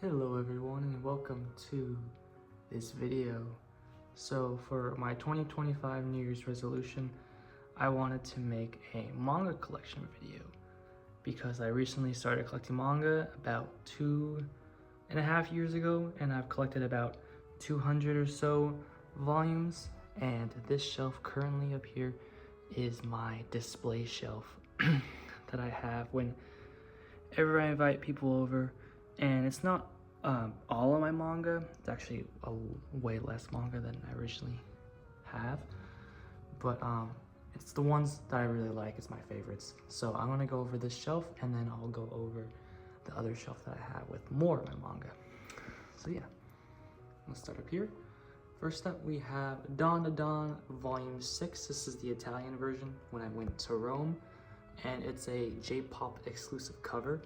Hello everyone and welcome to this video. So for my 2025 New Year's resolution, I wanted to make a manga collection video because I recently started collecting manga about 2.5 years ago, and I've collected about 200 or so volumes, and this shelf currently up here is my display shelf that I have whenever I invite people over. And it's not all of my manga. It's actually way less manga than I originally have, but it's the ones that I really like. It's my favorites. So I'm gonna go over this shelf, and then I'll go over the other shelf that I have with more of my manga. So yeah, let's start up here. First up, we have Dawn to Dawn Volume 6. This is the Italian version when I went to Rome, and it's a J-pop exclusive cover.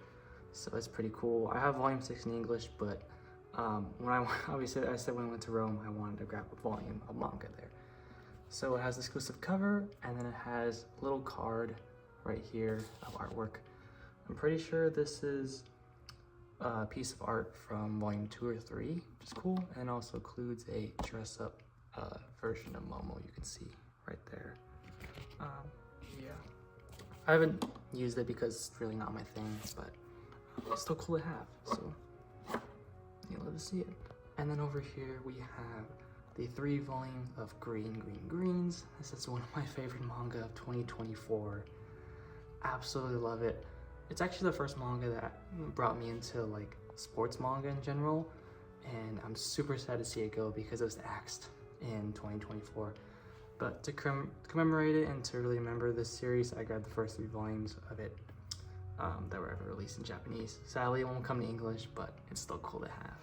So it's pretty cool. I have volume 6 in English, but when I said when I went to Rome, I wanted to grab a volume of manga there. So it has exclusive cover, and then it has a little card right here of artwork. I'm pretty sure this is a piece of art from volume 2 or 3, which is cool, and also includes a dress-up version of Momo. You can see right there. Yeah, I haven't used it because it's really not my thing, but it's still cool to have, so you'll love to see it. And then over here we have the 3 volumes of Greens. This is one of my favorite manga of 2024. Absolutely love it. It's actually the first manga that brought me into like sports manga in general, and I'm super sad to see it go because it was axed in 2024. But to commemorate it and to really remember this series, I grabbed the first 3 volumes of it that were ever released in Japanese. Sadly, it won't come to English, but it's still cool to have.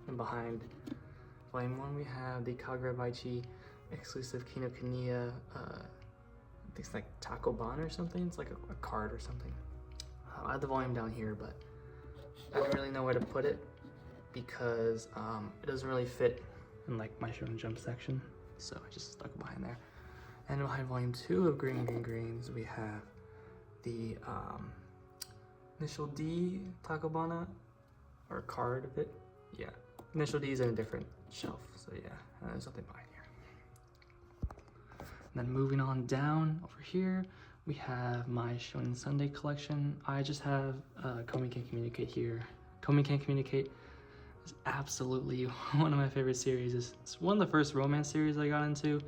And behind volume 1, we have the Kagurabaichi exclusive Kinokuniya, I think it's like Takoban or something. It's like a card or something. I have the volume down here, but I don't really know where to put it because it doesn't really fit in like my Shonen Jump section, so I just stuck it behind there. And behind volume 2 of Greens, we have the Initial D Takobana, or card of it. Yeah, Initial D is in a different shelf, so yeah, there's something behind here. And then moving on down over here, we have my Shonen Sunday collection. I just have Komi Can Communicate here. Komi Can Communicate is absolutely one of my favorite series. It's one of the first romance series I got into,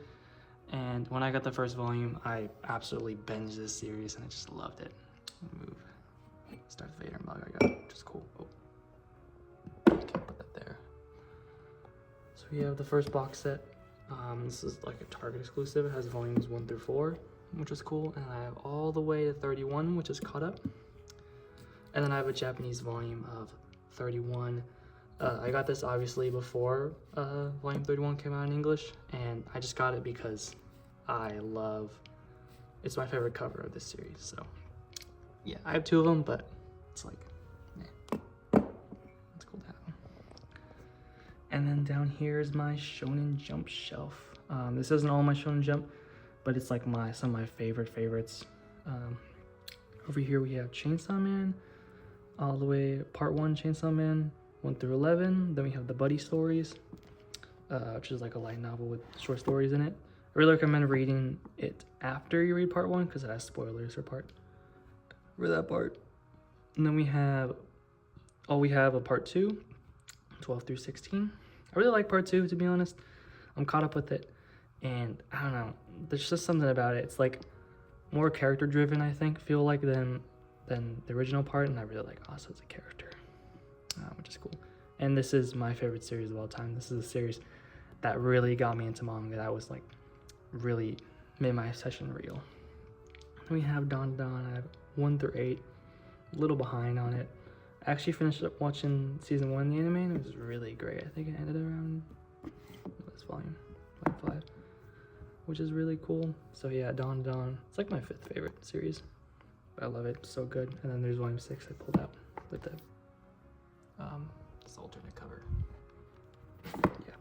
and when I got the first volume, I absolutely binged this series and I just loved it. Move. Darth Vader mug I got, which is cool. Oh, can't put that there. So we have the first box set. This is like a Target exclusive. It has volumes 1 through 4, which is cool. And I have all the way to 31, which is caught up. And then I have a Japanese volume of 31. I got this obviously before volume 31 came out in English, and I just got it because it's my favorite cover of this series. So yeah, I have 2 of them, but it's like, it's cool to have them. And then down here is my Shonen Jump shelf. This isn't all my Shonen Jump, but it's like some of my favorites. Over here we have Chainsaw Man, all the way part 1 Chainsaw Man 1 through 11. Then we have the Buddy Stories, which is like a light novel with short stories in it. I really recommend reading it after you read part 1 because it has spoilers for that part. And then we have a part 2, 12 through 16. I really like part 2, to be honest. I'm caught up with it, and I don't know, there's just something about it. It's like more character driven, I feel like, than the original part, and I really like Asa as a character, which is cool. And this is my favorite series of all time. This is a series that really got me into manga. That was like really made my obsession real. We have Dawn to Dawn. I have 1 through 8, a little behind on it. I actually finished up watching season 1 of the anime, and it was really great. I think it ended around this volume 5, which is really cool. So yeah, Dawn to Dawn. It's like my 5th favorite series, but I love it. It's so good. And then there's volume 6 I pulled out with the this alternate cover. Yeah.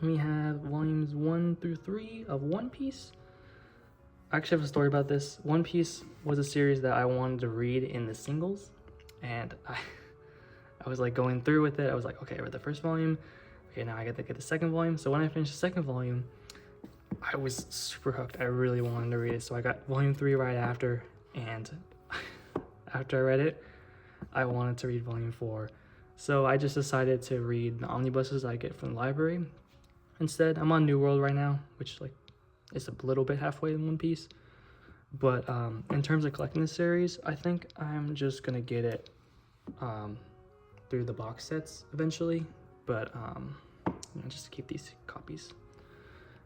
We have volumes 1 through 3 of One Piece. I actually have a story about this. One Piece was a series that I wanted to read in the singles, and I I was like going through with it. I was like, okay, I read the first volume. Okay, now I got to get the second volume. So when I finished the second volume, I was super hooked. I really wanted to read it. So I got volume 3 right after. And after I read it, I wanted to read volume 4. So I just decided to read the omnibuses I get from the library. Instead, I'm on New World right now, which like is a little bit halfway in One Piece. But in terms of collecting the series, I think I'm just gonna get it through the box sets eventually. But just to keep these copies.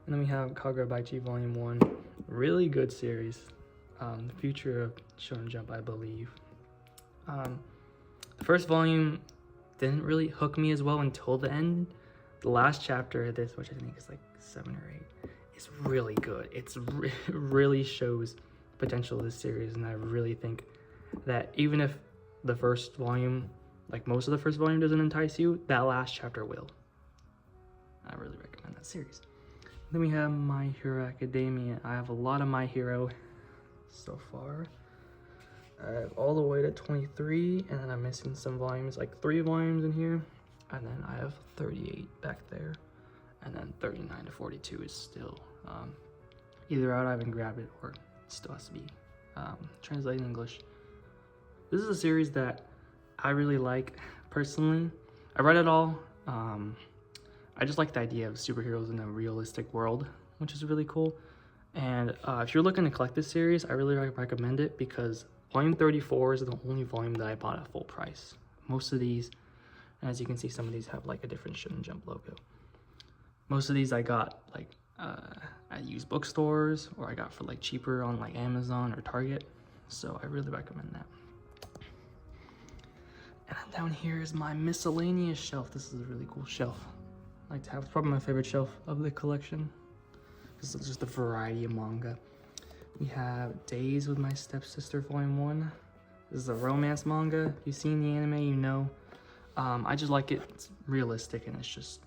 And then we have Kagurabachi Volume 1, really good series. The future of Shonen Jump, I believe. The first volume didn't really hook me as well until the end. The last chapter of this, which I think is like 7 or 8, is really good. It really shows potential of this series, and I really think that even if the first volume, like most of the first volume, doesn't entice you, that last chapter will. I really recommend that series. Then we have My Hero Academia. I have a lot of My Hero so far. I have all the way to 23, and then I'm missing some volumes, like 3 volumes in here, and then I have 38 back there, and then 39 to 42 is still either out, I haven't grabbed it, or it still has to be translated in English. This is a series that I really like personally. I read it all. I just like the idea of superheroes in a realistic world, which is really cool. And if you're looking to collect this series, I really recommend it because volume 34 is the only volume that I bought at full price. Most of these, as you can see, some of these have like a different Shonen Jump logo. Most of these I got like at used bookstores, or I got for like cheaper on like Amazon or Target. So I really recommend that. And then down here is my miscellaneous shelf. This is a really cool shelf I like to have. It's probably my favorite shelf of the collection. This is just a variety of manga. We have Days with My Stepsister Volume 1. This is a romance manga. If you've seen the anime, you know. I just like it. It's realistic, and it's just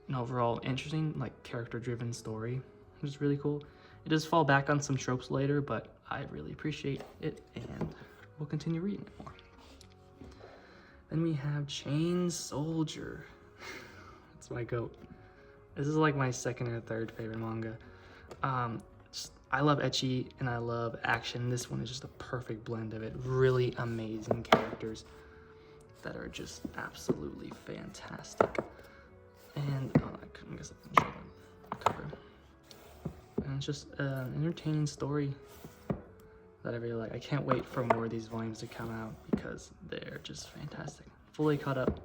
an overall interesting, like character-driven story, which is really cool. It does fall back on some tropes later, but I really appreciate it, and we'll continue reading it more. Then we have Chain Soldier. That's my goat. This is like my second or third favorite manga. I love ecchi and I love action. This one is just a perfect blend of it. Really amazing characters that are just absolutely fantastic. And I guess I can show the cover. And it's just an entertaining story that I really like. I can't wait for more of these volumes to come out because they're just fantastic. Fully caught up,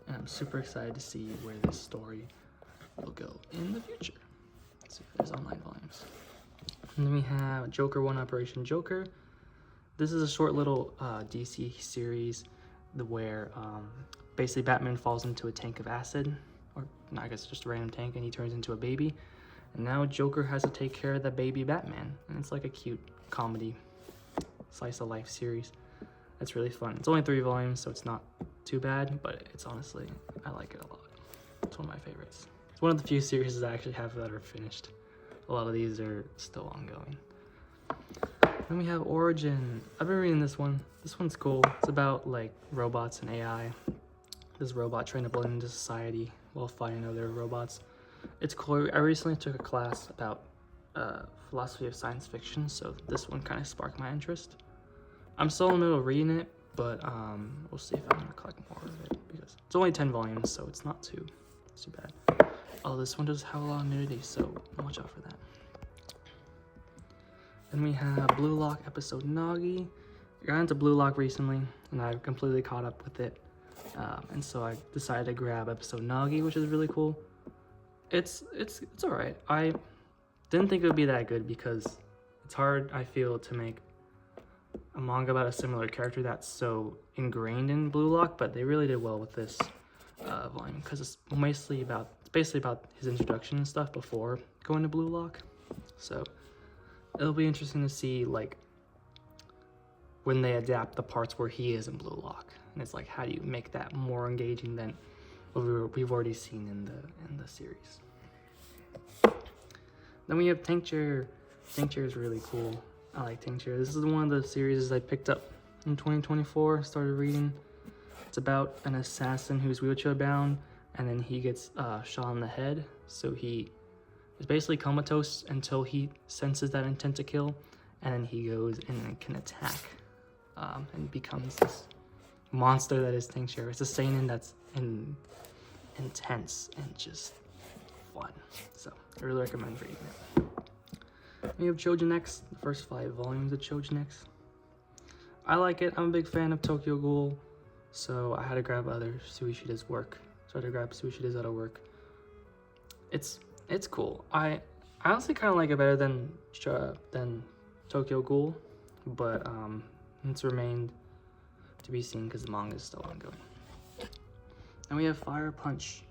and I'm super excited to see where this story will go in the future. Let's see if there's online volumes. And then we have Joker 1 Operation Joker. This is a short little DC series where basically Batman falls into a tank of acid, or I guess just a random tank, and he turns into a baby. And now Joker has to take care of the baby Batman. And it's like a cute comedy slice of life series. It's really fun. It's only 3 volumes, so it's not too bad, but it's honestly, I like it a lot. It's one of my favorites. It's one of the few series that I actually have that are finished. A lot of these are still ongoing. Then we have Origin. I've been reading this one. This one's cool. It's about like robots and AI. This robot trying to blend into society while fighting other robots. It's cool. I recently took a class about philosophy of science fiction, so this one kind of sparked my interest. I'm still in the middle of reading it, but we'll see if I'm gonna collect more of it because it's only 10 volumes, so it's not too bad. Oh, this one does have a lot of nudity, so watch out for that. Then we have Blue Lock episode Nagi. I got into Blue Lock recently, and I've completely caught up with it. And so I decided to grab episode Nagi, which is really cool. It's alright. I didn't think it would be that good because it's hard, I feel, to make a manga about a similar character that's so ingrained in Blue Lock, but they really did well with this volume because it's basically about his introduction and stuff before going to Blue Lock. So it'll be interesting to see like when they adapt the parts where he is in Blue Lock, and it's like, how do you make that more engaging than what we've already seen in the series. Then we have Tincture. Tincture is really cool. I like Tincture. This is one of the series I picked up in 2024, started reading. It's about an assassin who's wheelchair bound, and then he gets shot in the head. So he is basically comatose until he senses that intent to kill, and then he goes and can attack and becomes this monster that is Tincture. It's a seinen that's intense and just fun. So I really recommend reading it. We have Chojin X, the first 5 volumes of Chojin X. I like it. I'm a big fan of Tokyo Ghoul, so I had to grab other Suishida's work. So I had to grab Suishida's other work. It's cool. I honestly kind of like it better than Tokyo Ghoul, but it's remained to be seen because the manga is still ongoing. And we have Fire Punch.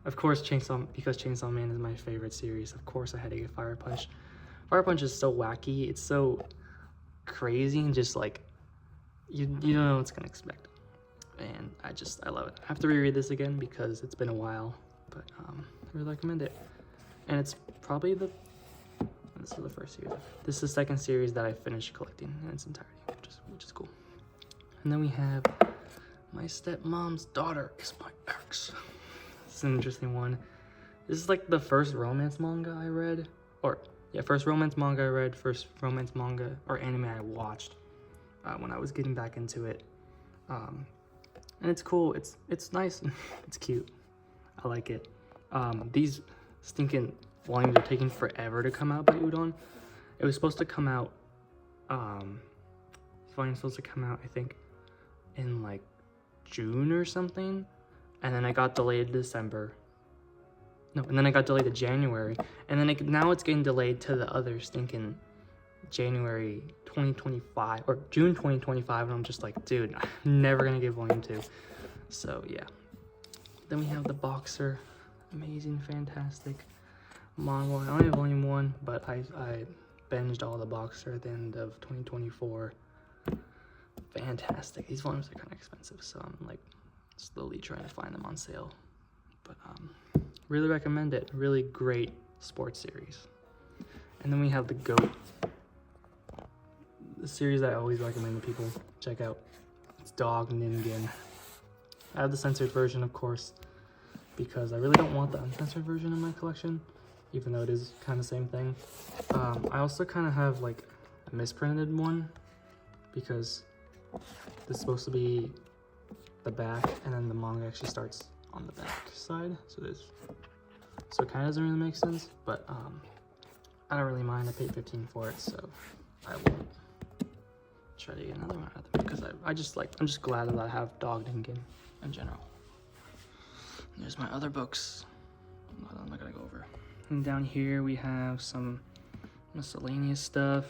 Of course, because Chainsaw Man is my favorite series, of course I had to get Fire Punch. Fire Punch is so wacky, it's so crazy, and just like, you don't know what's gonna expect. And I love it. I have to reread this again because it's been a while, but I really recommend it. And it's probably this is the first series. This is the second series that I finished collecting in its entirety, which is cool. And then we have My Stepmom's Daughter is My Ex. It's an interesting one. This is like the first romance manga I read, first romance manga I read, first romance manga or anime I watched when I was getting back into it. And it's cool. It's nice. It's cute. I like it. These stinking volumes are taking forever to come out by Udon. It was supposed to come out. Volume's supposed to come out, I think, in like June or something. And then I got delayed to December. No, and then I got delayed to January. And then now it's getting delayed to the other stinking January 2025 or June 2025. And I'm just like, dude, I'm never gonna get volume 2. So yeah. Then we have The Boxer. Amazing, fantastic manga. I only have volume 1, but I binged all The Boxer at the end of 2024. Fantastic. These volumes are kind of expensive, so I'm like slowly trying to find them on sale, but really recommend it. Really great sports series. And then we have The Goat, the series I always recommend that people check out. It's Dog Ningen. I have the censored version, of course, because I really don't want the uncensored version in my collection, even though it is kind of the same thing. I also kind of have like a misprinted one because this is supposed to be the back, and then the manga actually starts on the back side, so it kind of doesn't really make sense, but I don't really mind. I paid $15 for it, so I won't try to get another one out of them because I'm just glad that I have Dog Ningen in general. And there's my other books I'm not gonna go over. And down here we have some miscellaneous stuff,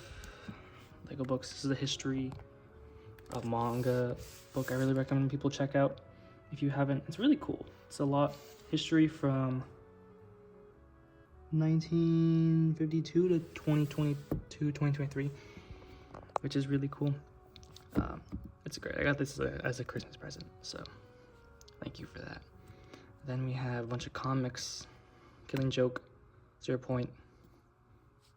Lego books. This is the history of manga book I really recommend people check out if you haven't. It's really cool. It's a lot history from 1952 to 2023, which is really cool. It's great. I got this as a Christmas present, so thank you for that. Then we have a bunch of comics. Killing Joke, 0 Point,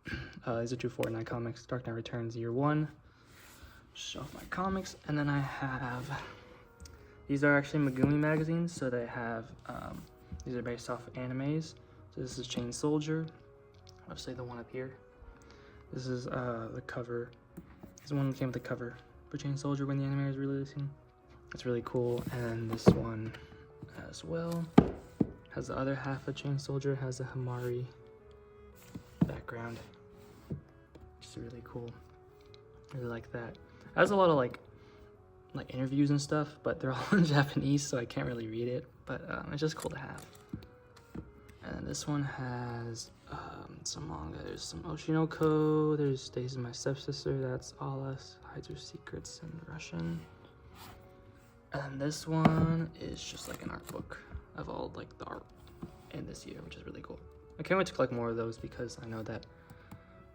these are 249 comics. Dark Knight Returns Year 1. Show off my comics. And then I have, these are actually Megumi magazines, so they have, these are based off animes. So this is Chain Soldier, obviously the one up here. This is the cover. This is the one that came with the cover for Chain Soldier when the anime was releasing. It's really cool. And then this one as well has the other half of Chain Soldier, has a Himari background, which is really cool. I really like that. It has a lot of like interviews and stuff, but they're all in Japanese, so I can't really read it, but it's just cool to have. And then this one has some manga. There's some Oshinoko, there's Days of My Stepsister, that's All Us, Hides Her Secrets in Russian. And this one is just like an art book of all like the art in this year, which is really cool. I can't wait to collect more of those because I know that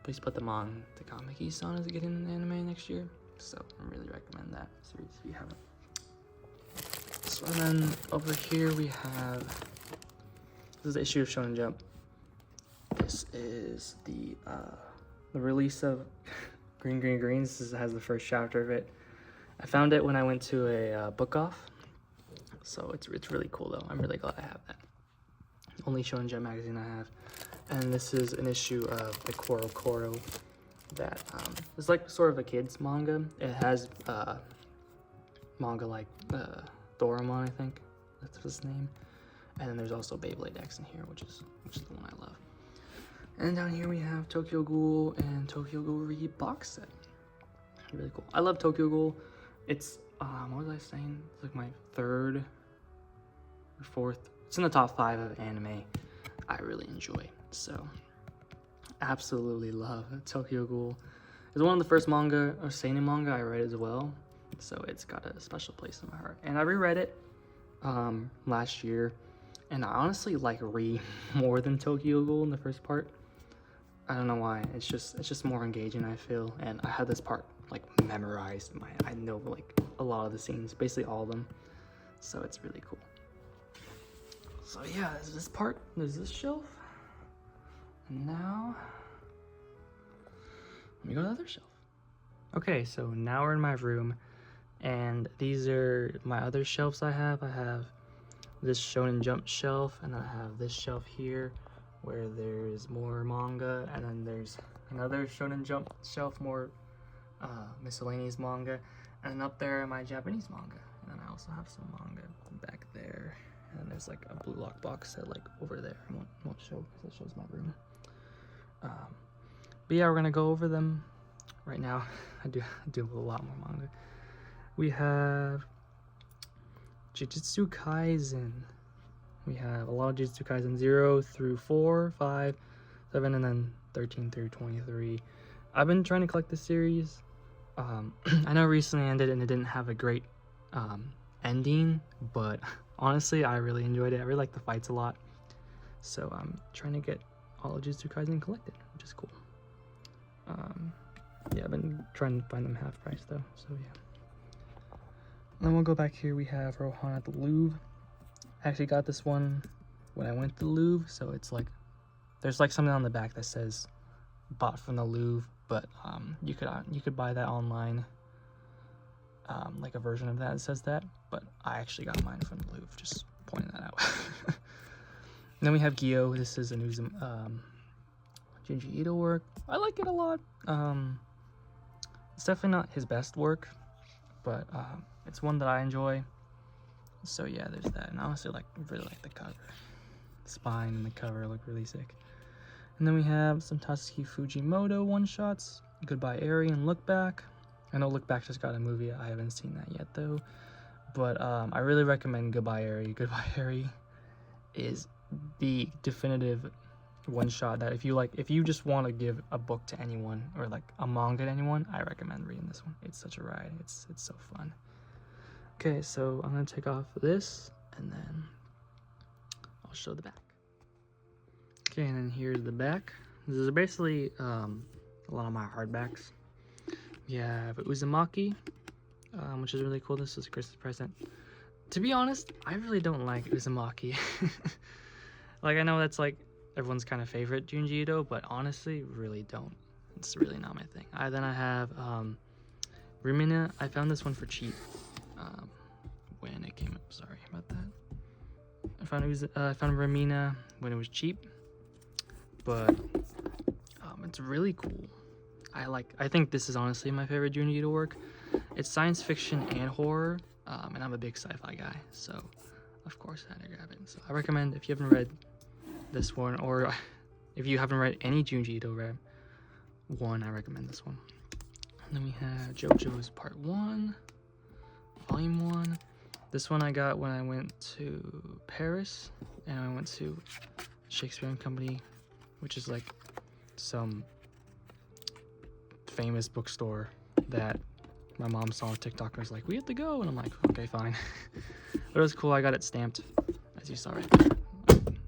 please put them on the Kameki-san is getting an anime next year, so I really recommend that series if you haven't. So then over here we have, this is the issue of Shonen Jump. This is the release of Green Green Greens. This has the first chapter of it. I found it when I went to a book off, so it's really cool though. I'm really glad I have that. Only Shonen Jump magazine I have. And this is an issue of the Koro Koro that is like sort of a kid's manga. It has manga like Doraemon, I think that's his name. And then there's also Beyblade X in here, which is the one I love. And down here we have Tokyo Ghoul and Tokyo Ghoul Re box set. Really cool. I love Tokyo Ghoul. It's what was I saying? It's like my third or fourth. It's in the top 5 of anime I really enjoy. So absolutely love Tokyo Ghoul. It's one of the first manga or seinen manga I read as well. So it's got a special place in my heart. And I reread it last year, and I honestly like Re more than Tokyo Ghoul in the first part. I don't know why. It's just more engaging, I feel. And I had this part like memorized in my head. I know like a lot of the scenes, basically all of them. So it's really cool. So yeah, there's this part, there's this shelf. And now, let me go to the other shelf. Okay, so now we're in my room, and these are my other shelves I have. I have this Shonen Jump shelf, and I have this shelf here where there's more manga, and then there's another Shonen Jump shelf, more miscellaneous manga, and then up there my Japanese manga. And then I also have some manga back there, and then there's like a blue lock box set like over there. I won't show because that shows my room. But yeah, we're gonna go over them right now. I do a lot more manga. We have Jujutsu Kaisen. We have a lot of Jujutsu Kaisen 0 through 4, 5, 7, and then 13 through 23. I've been trying to collect this series. I know recently ended and it didn't have a great ending, but honestly, I really enjoyed it. I really like the fights a lot. So I'm trying to get all of Jujutsu Kaisen collected, which is cool. Yeah, I've been trying to find them half price though, so yeah. Then we'll go back here. We have Rohan at the Louvre. I actually got this one when I went to the Louvre, so it's like, there's like something on the back that says bought from the Louvre, but you could buy that online, like a version of that that says that, but I actually got mine from the Louvre, just pointing that out. And then we have Gyo. This is a new Junji Ito work. I like it a lot. It's definitely not his best work, but it's one that I enjoy. So yeah, there's that. And I honestly really like the cover. The spine and the cover look really sick. And then we have some Tatsuki Fujimoto one-shots. Goodbye Eri and Look Back. I know Look Back just got a movie. I haven't seen that yet though. But I really recommend Goodbye Eri. Goodbye Eri is the definitive one-shot that if you just want to give a book to anyone or like a manga to anyone, I recommend reading this one. It's such a ride. It's so fun. Okay, so I'm gonna take off this and then I'll show the back. Okay, and then here's the back. This is basically a lot of my hardbacks. We have Uzumaki, which is really cool. This is a Christmas present. To be honest, I really don't like Uzumaki. Like, I know that's like everyone's kind of favorite Junji Ito, but honestly, really don't. It's really not my thing. Then I have Rumina. I found this one for cheap when it came up. Sorry about that. I found Rumina when it was cheap, but it's really cool. I think this is honestly my favorite Junji Ito work. It's science fiction and horror, and I'm a big sci-fi guy, so of course I had to grab it. So I recommend, if you haven't read this one, or if you haven't read any Junji Ito one, I recommend this one. And then we have JoJo's Part 1, Volume 1. This one I got when I went to Paris, and I went to Shakespeare & Company, which is like some famous bookstore that my mom saw on TikTok and was like, we have to go, and I'm like, okay, fine. But it was cool. I got it stamped, as you saw right there.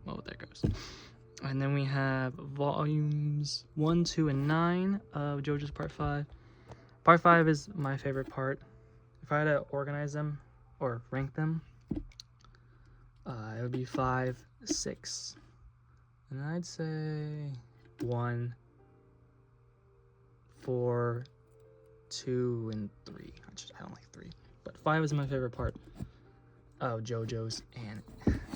Well, there goes. And then we have volumes 1, 2, and 9 of JoJo's Part 5. Part 5 is my favorite part. If I had to organize them or rank them, it would be 5, 6, and I'd say 1, 4, 2, and 3. I don't like 3, but 5 is my favorite part of JoJo's, and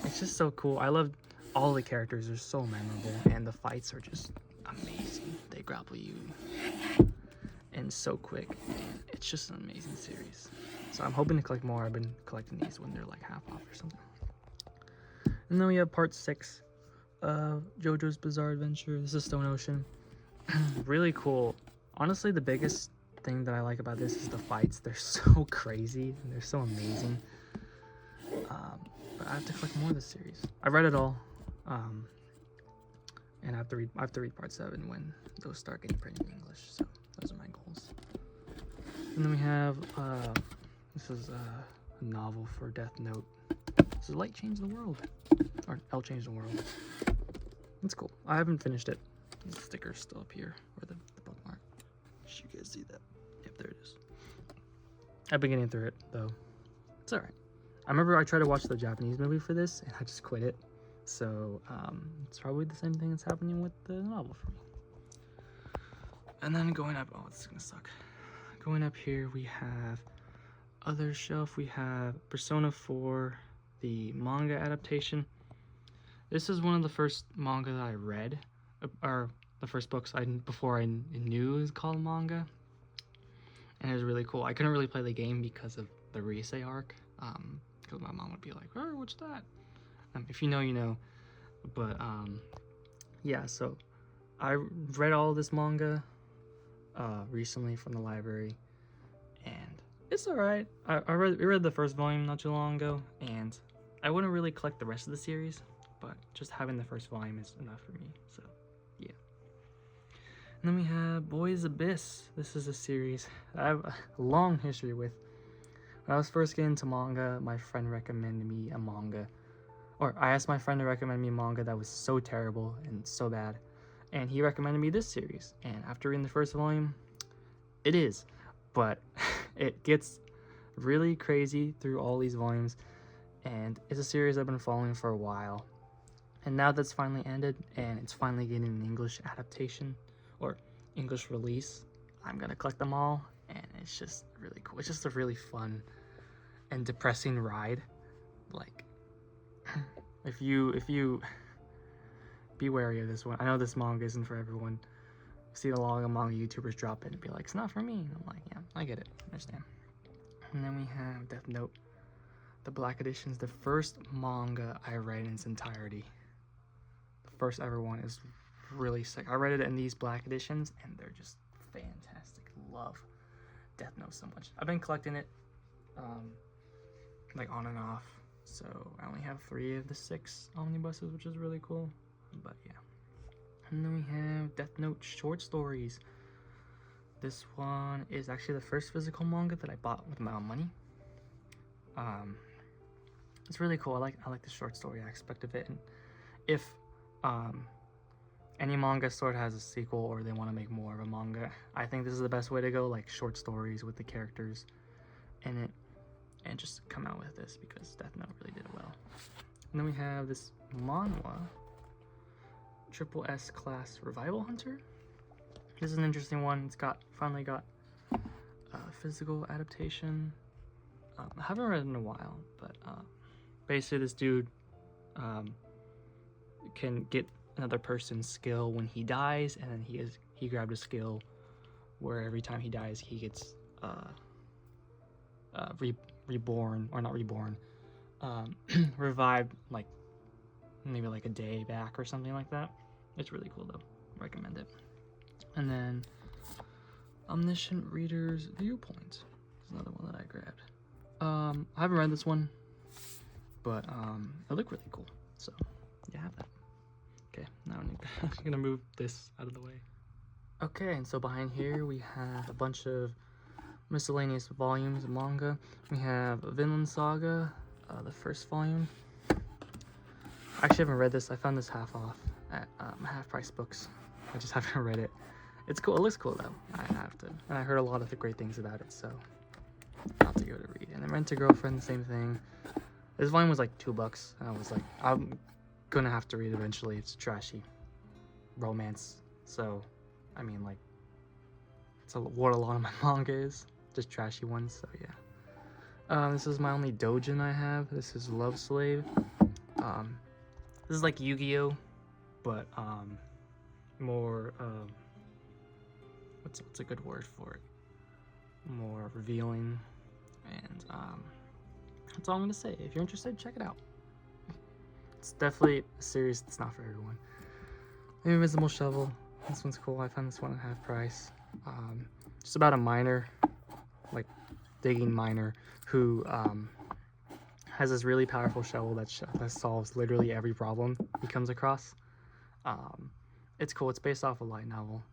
it's just so cool. I love all the characters. They're so memorable, and the fights are just amazing. They grapple you and so quick, and it's just an amazing series. So I'm hoping to collect more. I've been collecting these when they're like half off or something. And then we have part 6 of JoJo's Bizarre Adventure. This is Stone Ocean. Really cool. Honestly, the biggest thing that I like about this is the fights. They're so crazy and they're so amazing. But I have to collect more of this series. I read it all, and I have to read part 7 when those start getting printed in English. So those are my goals. And then we have this is a novel for Death Note. This is Light Change the World, or L Change the World. It's cool. I haven't finished it. The sticker's still up here, or the bookmark. Should you guys see that? Yep, there it is. I've been getting through it though. It's alright. I remember I tried to watch the Japanese movie for this, and I just quit it. So it's probably the same thing that's happening with the novel for me. And then going up, oh, this is gonna suck. Going up here, we have other shelf. We have Persona 4, the manga adaptation. This is one of the first manga that I read, or the first books before I knew it was called manga. And it was really cool. I couldn't really play the game because of the Risei arc, because my mom would be like, "Oh, what's that?" If you know, you know. But yeah, so I read all of this manga recently from the library, and it's alright. I read the first volume not too long ago, and I wouldn't really collect the rest of the series, but just having the first volume is enough for me. So yeah. And then we have Boys Abyss. This is a series I have a long history with. When I was first getting into manga, my friend recommended me a manga, or I asked my friend to recommend me a manga that was so terrible and so bad, and he recommended me this series. And after reading the first volume, it is, but it gets really crazy through all these volumes, and it's a series I've been following for a while. And now that's finally ended, and it's finally getting an English adaptation or English release, I'm gonna collect them all, and it's just really cool. It's just a really fun and depressing ride. Like, if you be wary of this one. I know this manga isn't for everyone. I've seen a lot of manga YouTubers drop it and be like, it's not for me. And I'm like, yeah, I get it, I understand. And then we have Death Note, the Black Edition is the first manga I read in its entirety. The first ever one is really sick. I read it in these Black Editions, and they're just fantastic. Love Death Note so much. I've been collecting it, like on and off. So I only have 3 of the 6 omnibuses, which is really cool. But yeah. And then we have Death Note short stories. This one is actually the first physical manga that I bought with my own money. It's really cool. I like the short story aspect of it. And if any manga sort of has a sequel, or they want to make more of a manga, I think this is the best way to go, like short stories with the characters in it, and just come out with this, because Death Note really did it well. And then we have this manhwa, Triple S Class Revival Hunter. This is an interesting one. It's finally got physical adaptation. I haven't read it in a while, but basically this dude can get another person's skill when he dies, and then he grabbed a skill where every time he dies he gets reborn, or not reborn, revived, like maybe like a day back or something like that. It's really cool though. Recommend it. And then Omniscient Reader's Viewpoint is another one that I grabbed. I haven't read this one, but it looked really cool, so you have that. Okay, now I'm gonna move this out of the way. Okay, and so behind here we have a bunch of miscellaneous volumes of manga. We have Vinland Saga, the first volume. I actually haven't read this. I found this half off at Half Price Books. I just haven't read it. It's cool. It looks cool though. I have to. And I heard a lot of the great things about it, so I'll have to give it a read. And then Rent a Girlfriend, the same thing. This volume was like $2, and I was like, I'm gonna have to read it eventually. It's trashy romance, so I mean, like, That's what a lot of my manga is. Just trashy ones, so yeah. This is my only doujin I have. This is Love Slave. This is like Yu-Gi-Oh, but more what's a good word for it? More revealing, and that's all I'm gonna say. If you're interested, check it out. It's definitely a series that's not for everyone. The Invisible Shovel. This one's cool. I found this one at half price. Just about a miner, like digging miner, who has this really powerful shovel that solves literally every problem he comes across. It's cool. It's based off a light novel.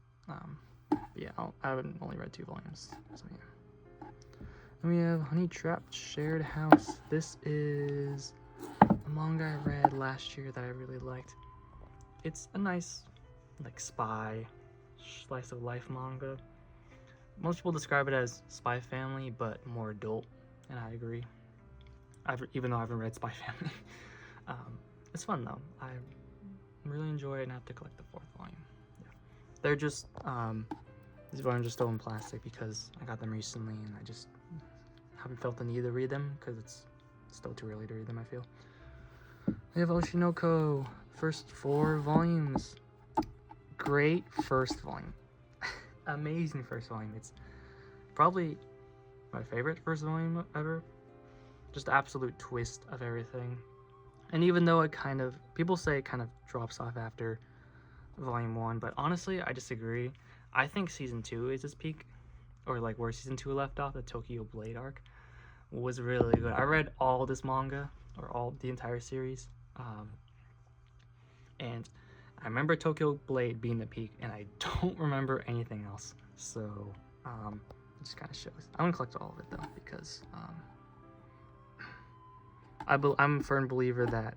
Yeah, I haven't only read 2 volumes. So yeah. Then we have Honey Trapped Shared House. This is a manga I read last year that I really liked. It's a nice, like, spy, slice of life manga. Most people describe it as Spy Family, but more adult, and I agree. Even though I haven't read Spy Family. It's fun though. I really enjoy it, and I have to collect the 4th volume. Yeah. They're just, these volumes are still in plastic because I got them recently, and I just haven't felt the need to read them because it's still too early to read them, I feel. We have Oshinoko, first 4 volumes. Great first volume. Amazing first volume. It's probably my favorite first volume ever. Just absolute twist of everything. And even though it people say it kind of drops off after volume 1, but honestly, I disagree. I think season 2 is its peak, or like where season 2 left off, the Tokyo Blade arc, was really good. I read all this manga, or the entire series, and I remember Tokyo Blade being the peak, and I don't remember anything else. So, it just kind of shows. I'm gonna collect all of it though, because I'm a firm believer that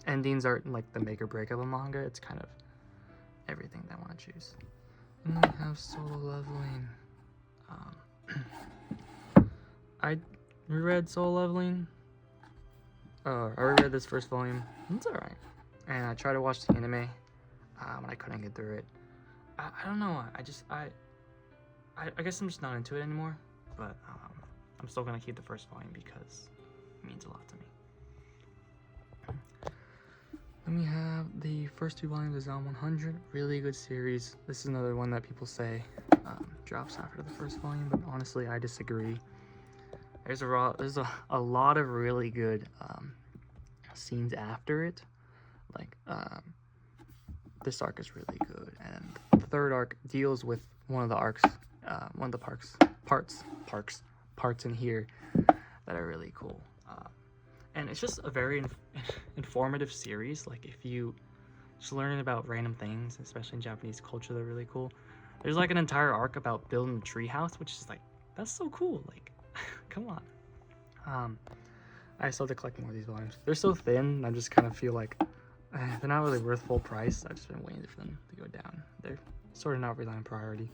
endings aren't like the make or break of a manga. It's kind of everything that I want to choose. And then we have Solo Leveling. I reread Solo Leveling. I reread this first volume. It's alright. And I tried to watch the anime, and I couldn't get through it. I don't know. I guess I'm just not into it anymore. But I'm still gonna keep the first volume because it means a lot to me. Then we have the first 2 volumes of Zom 100. Really good series. This is another one that people say drops after the first volume, but honestly, I disagree. There's a lot of really good scenes after it. Like, this arc is really good, and the 3rd arc deals with one of the parts in here that are really cool. And it's just a very informative series. Like, if you just learning about random things, especially in Japanese culture, they're really cool. There's like an entire arc about building a tree house, which is like, that's so cool. Like, come on. I still have to collect more of these volumes. They're so thin, I just kind of feel like they're not really worth full price. I've just been waiting for them to go down. They're sort of not really on priority.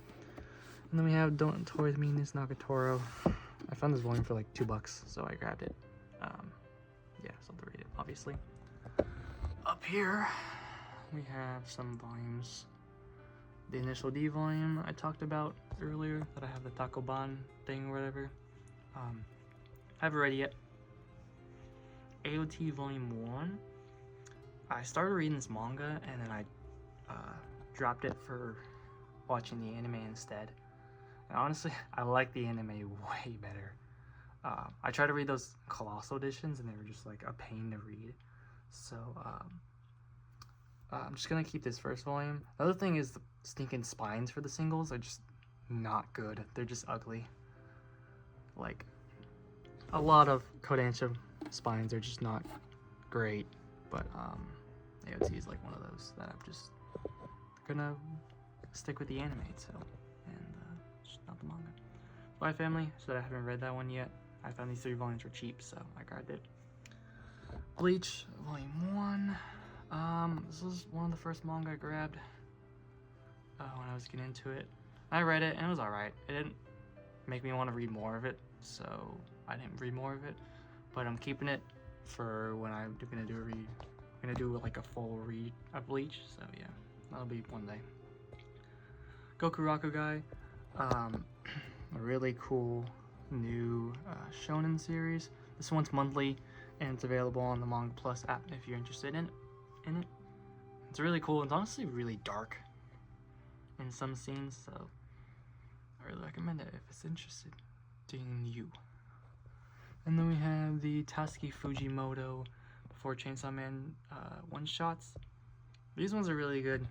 And then we have Don't Toy With Me, Miss Nagatoro. I found this volume for like $2, so I grabbed it. Yeah, so I'll have to read it, obviously. Up here, we have some volumes. The Initial D volume I talked about earlier, that I have the Takoban thing or whatever. I haven't read it yet. AOT Volume 1. I started reading this manga, and then I dropped it for watching the anime instead. And honestly, I like the anime way better. I tried to read those Colossal editions, and they were just like a pain to read. So, I'm just gonna keep this first volume. The other thing is the stinking spines for the singles are just not good. They're just ugly. Like, a lot of Kodansha spines are just not great, but AOT is like one of those that I'm just gonna stick with the anime, so, and just not the manga. Spy Family, so I haven't read that one yet. I found these 3 volumes were cheap, so I grabbed it. Bleach, Volume 1. This was one of the first manga I grabbed when I was getting into it. I read it, and it was alright. It didn't make me want to read more of it, so I didn't read more of it. But I'm keeping it for when I'm gonna do a read. I'm gonna do like a full read of Bleach, so yeah, that'll be one day. Goku Raku guy. A really cool new shonen series. This one's monthly, and it's available on the Manga Plus app if you're interested in it. It's really cool. It's honestly really dark in some scenes, so I really recommend it if it's interested in you. And then we have the Tatsuki Fujimoto Before Chainsaw Man one-shots. These ones are really good.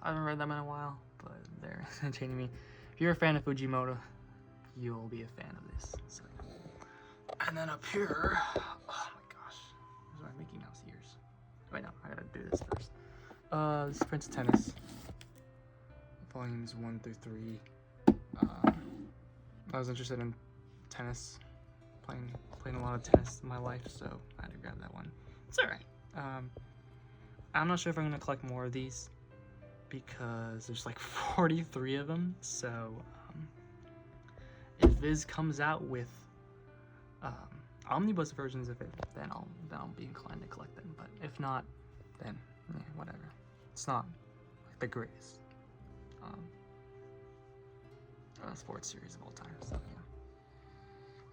I haven't read them in a while, but they're entertaining me. If you're a fan of Fujimoto, you'll be a fan of this. So. And then up here, oh my gosh, where's my Mickey Mouse ears? Wait, no, I gotta do this first. This is Prince of Tennis, volumes 1 through 3. I was interested in tennis, playing a lot of tennis in my life, so I had to grab that one. It's alright. I'm not sure if I'm gonna collect more of these because there's like 43 of them. So if Viz comes out with omnibus versions of it, then I'll be inclined to collect them. But if not, then yeah, whatever. It's not like the greatest sports series of all time. So yeah,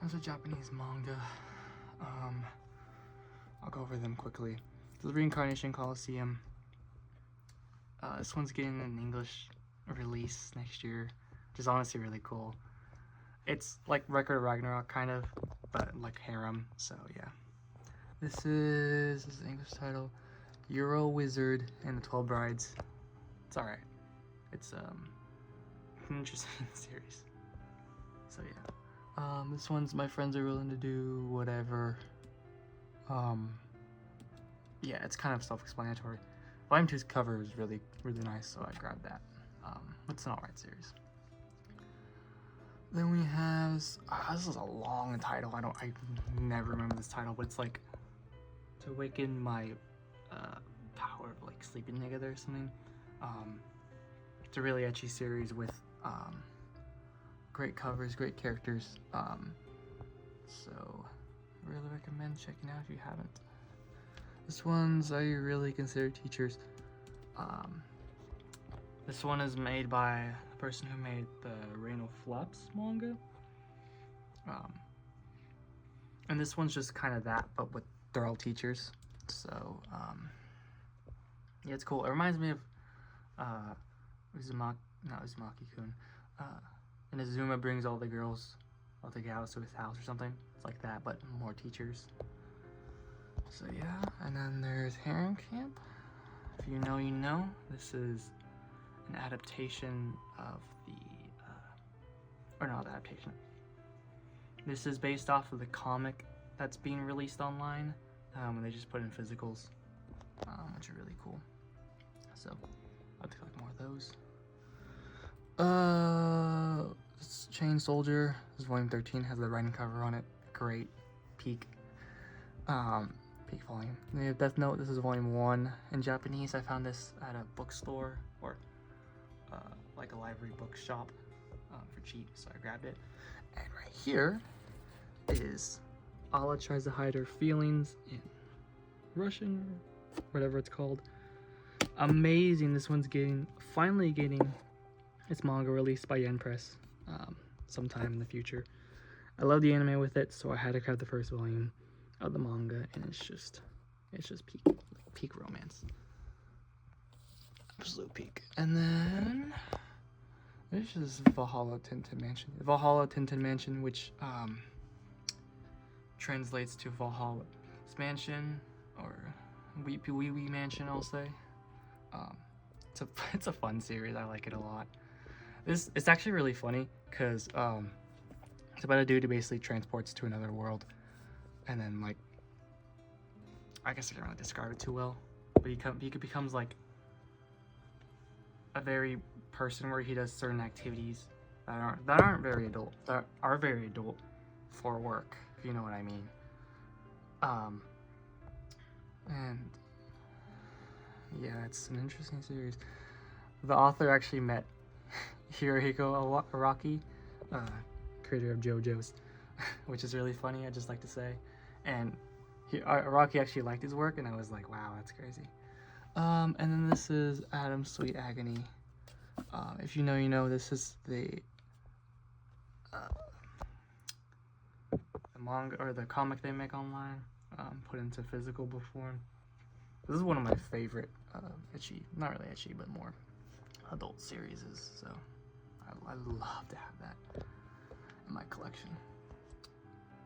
there's a Japanese manga. I'll go over them quickly. The Reincarnation Coliseum. This one's getting an English release next year, which is honestly really cool. It's like Record of Ragnarok kind of, but like harem. So yeah, this is the English title, Euro Wizard and the 12 Brides. It's alright. It's an interesting series. So yeah, this one's My Friends Are Willing to Do Whatever. Yeah, it's kind of self-explanatory. Volume 2's cover is really nice, so I grabbed that. It's an alright series. Then we have this is a long title. I never remember this title, but it's like To Awaken My Power of like Sleeping Together or something. It's a really ecchi series with great covers, great characters. So really recommend checking out if you haven't. This one's I Really Consider Teachers. This one is made by the person who made the Rain of Flops manga. And this one's just kind of that, but with they're all teachers. So yeah, it's cool. It reminds me of Uzumaki-kun. Inazuma brings all the girls, all the gals to his house or something. It's like that, but more teachers. So yeah, and then there's Harem Camp. If you know, you know. This is an adaptation of the, or not adaptation. This is based off of the comic that's being released online, and they just put in physicals, which are really cool. So I'll have to collect more of those. Chain Soldier. This is volume 13. Has the writing cover on it. Great peak. Peak volume. Then we have Death Note. This is volume 1 in Japanese. I found this at a bookstore or like a library bookshop for cheap, so I grabbed it. And right here is Ala Tries to Hide Her Feelings in Russian, whatever it's called. Amazing. This one's finally getting its manga released by Yen Press sometime in the future. I love the anime with it, so I had to grab the first volume of the manga, and it's just peak romance, absolute peak. And then there's just Valhalla Tintin Mansion, which translates to Valhalla's Mansion, or Wee Wee Mansion, I'll say. It's a fun series. I like it a lot. It's actually really funny because it's about a dude who basically transports to another world. And then, like, I guess I can't really describe it too well, but he becomes like a very person where he does certain activities that aren't very adult, that are very adult for work, if you know what I mean. And yeah, it's an interesting series. The author actually met Hirohiko Araki, creator of JoJo's, which is really funny, I just like to say. And Araki actually liked his work, and I was like, wow, that's crazy. And then this is Adam's Sweet Agony. If you know, you know. This is the manga or the comic they make online, put into physical book form. This is one of my favorite ecchi, not really ecchi, but more adult series. So I love to have that in my collection.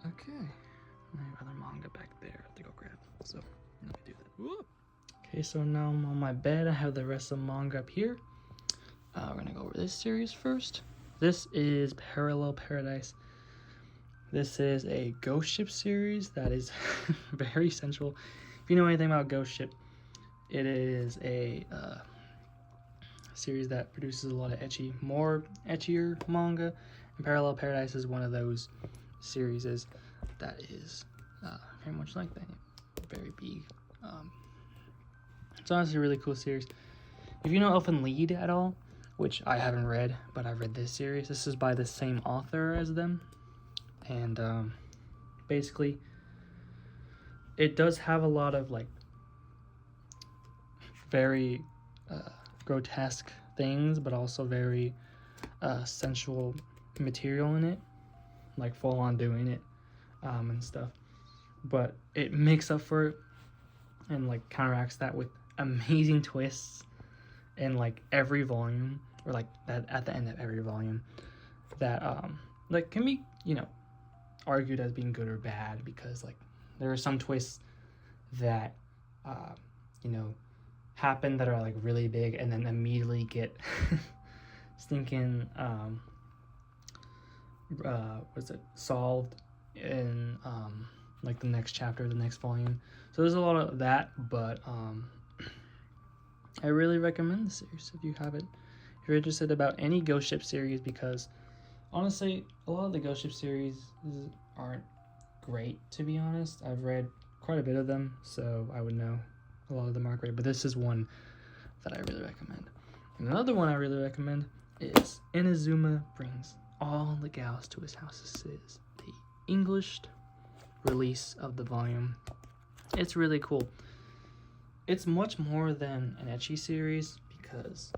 Okay, I have other manga back there to go grab. So let me do that. Whoop. Okay, so now I'm on my bed. I have the rest of the manga up here. We're gonna go over this series first. This is Parallel Paradise. This is a ghost ship series that is very central. If you know anything about ghost ship, it is a series that produces a lot of more etchier manga, and Parallel Paradise is one of those series that is very much like that. Very big. It's honestly a really cool series. If you know Elfen Lied at all, which I haven't read, but I've read this series. This is by the same author as them. And basically, it does have a lot of like very grotesque things, but also very sensual material in it, like full on doing it and stuff. But it makes up for it and like counteracts that with amazing twists in like every volume, or like that at the end of every volume, that like can be, you know, argued as being good or bad, because like there are some twists that you know, happen that are like really big and then immediately get stinking solved in like the next chapter, the next volume. So there's a lot of that, but I really recommend the series if you haven't, if you're interested about any ghost ship series, because honestly, a lot of the ghost ship series aren't great, to be honest. I've read quite a bit of them, so I would know a lot of them aren't great, but this is one that I really recommend. And another one I really recommend is Inazuma Brings All the Gals to His House. This is the English release of the volume. It's really cool. It's much more than an ecchi series, because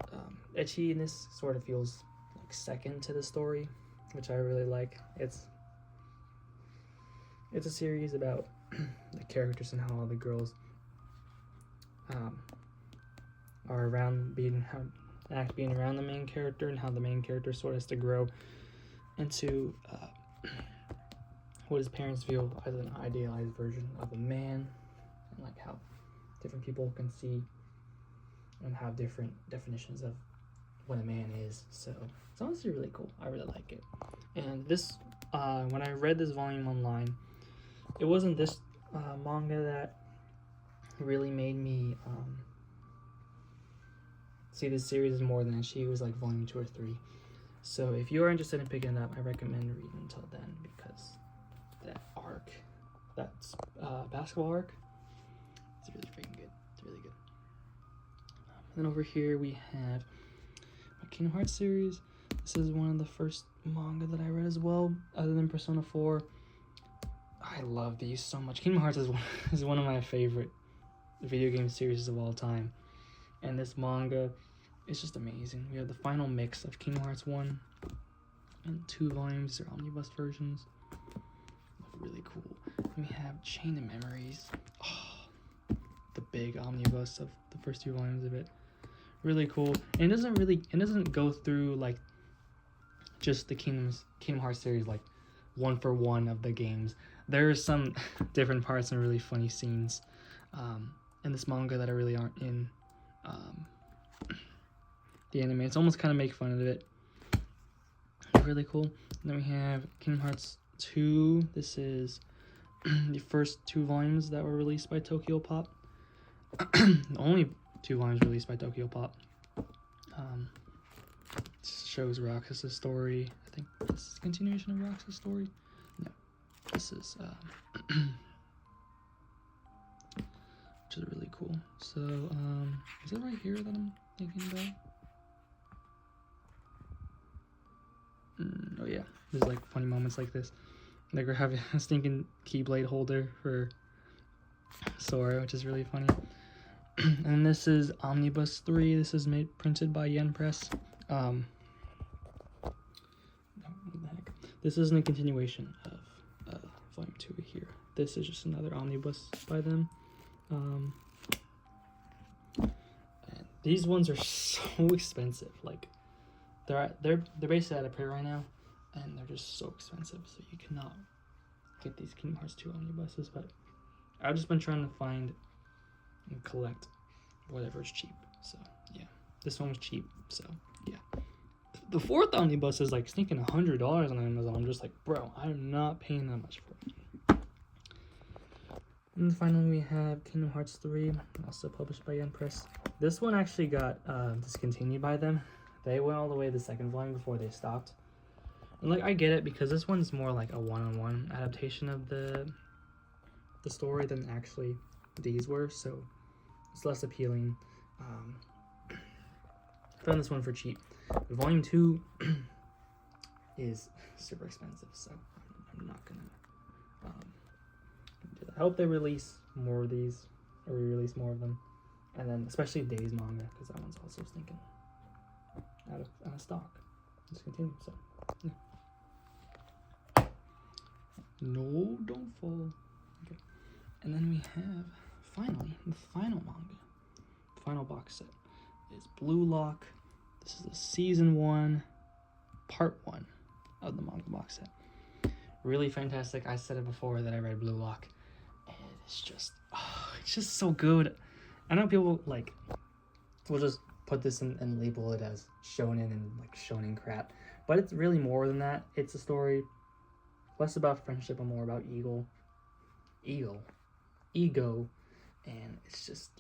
ecchi-ness sort of feels like second to the story, which I really like. It's a series about the characters and how all the girls are around being around the main character, and how the main character sort of has to grow into what his parents view as an idealized version of a man, and like how different people can see and have different definitions of what a man is. So it's honestly really cool. I really like it. And this when I read this volume online, it wasn't this manga that really made me see this series as more than ecchi. It was like volume 2 or 3. So if you are interested in picking it up, I recommend reading until then, because that arc, that's basketball arc, it's really freaking good. It's really good. And then over here we have my Kingdom Hearts series. This is one of the first manga that I read as well, other than Persona 4. I love these so much. Kingdom Hearts is one of my favorite video game series of all time. And this manga is just amazing. We have the final mix of Kingdom Hearts 1 and 2 volumes. They're omnibus versions. Really cool. And we have Chain of Memories. Oh, the big omnibus of the first 2 volumes of it. Really cool. And it doesn't go through like just the Kingdom Hearts series like one for one of the games. There are some different parts and really funny scenes in this manga that really aren't in the anime. It's almost kind of make fun of it. Really cool. And then we have Kingdom Hearts 2. This is the first 2 volumes that were released by Tokyo Pop. The only 2 volumes released by Tokyo Pop. Shows Roxas' story. I think this is a continuation of Roxas' story. No, this is which is really cool. So is it right here that I'm thinking about? Oh yeah, there's like funny moments like this. Like we're having a stinking keyblade holder for Sora, which is really funny. And this is Omnibus 3. This is printed by Yen Press. what the heck? This isn't a continuation of volume 2 here. This is just another omnibus by them. And these ones are so expensive. Like they're basically out of print right now, and they're just so expensive. So you cannot get these Kingdom Hearts 2 omnibuses. But I've just been trying to find and collect whatever's cheap. So yeah, this one was cheap. So yeah. The 4th omnibus is like sneaking $100 on Amazon. I'm just like, bro, I'm not paying that much for it. And finally, we have Kingdom Hearts 3, also published by Yen Press. This one actually got discontinued by them. They went all the way to the 2nd volume before they stopped. And like, I get it, because this one's more like a one-on-one adaptation of the story than actually these were, so it's less appealing. Found this one for cheap. But volume 2 is super expensive, so I'm not gonna do that. I hope they release more of these, or re-release more of them, and then especially Days manga, because that one's also stinking out of stock. Discontinued, so yeah. No, don't fall. Okay, and then we have finally the final manga, the final box set is Blue Lock. This is the season 1, part 1 of the manga box set. Really fantastic. I said it before that I read Blue Lock, and it's just so good. I know people like will just put this and label it as shonen and like shonen crap, but it's really more than that. It's a story less about friendship and more about ego, and it's just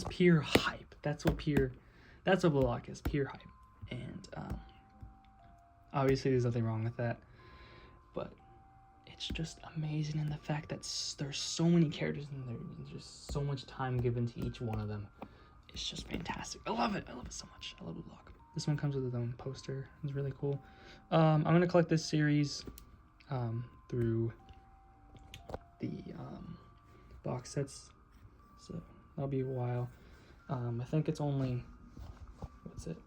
pure hype. That's what Blue Lock is, pure hype. And obviously there's nothing wrong with that, but it's just amazing in the fact that there's so many characters in there and just so much time given to each one of them. It's just fantastic. I love it so much. I love Blue Lock. This one comes with its own poster. It's really cool. I'm gonna collect this series through the box sets, so that'll be a while. I think it's only, what's it,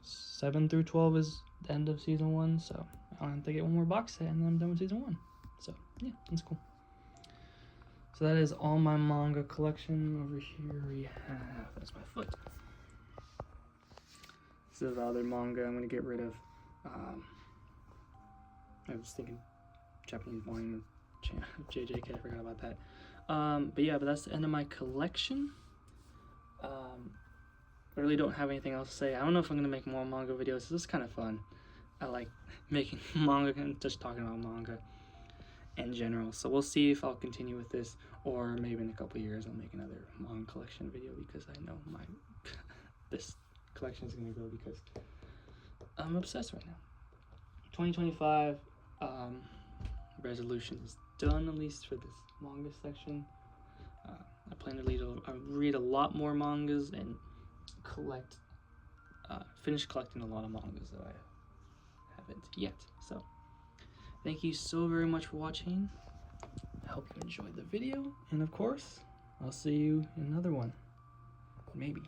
7 through 12 is the end of season 1, so I'll have to get one more box set and then I'm done with season 1. So yeah, that's cool. So that is all my manga collection. Over here we have, that's my foot. This is the other manga I'm gonna get rid of. I was thinking Japanese volume of JJK, I forgot about that. But that's the end of my collection. I really don't have anything else to say. I don't know if I'm gonna make more manga videos. This is kind of fun. I like making manga and just talking about manga in general. So we'll see if I'll continue with this, or maybe in a couple years I'll make another manga collection video, because I know this collection is gonna grow because I'm obsessed right now. 2025 resolution is done, at least for this manga section. I plan to read a lot more mangas and finish collecting a lot of mangas that I haven't yet. So thank you so very much for watching. I hope you enjoyed the video, and of course I'll see you in another one, maybe.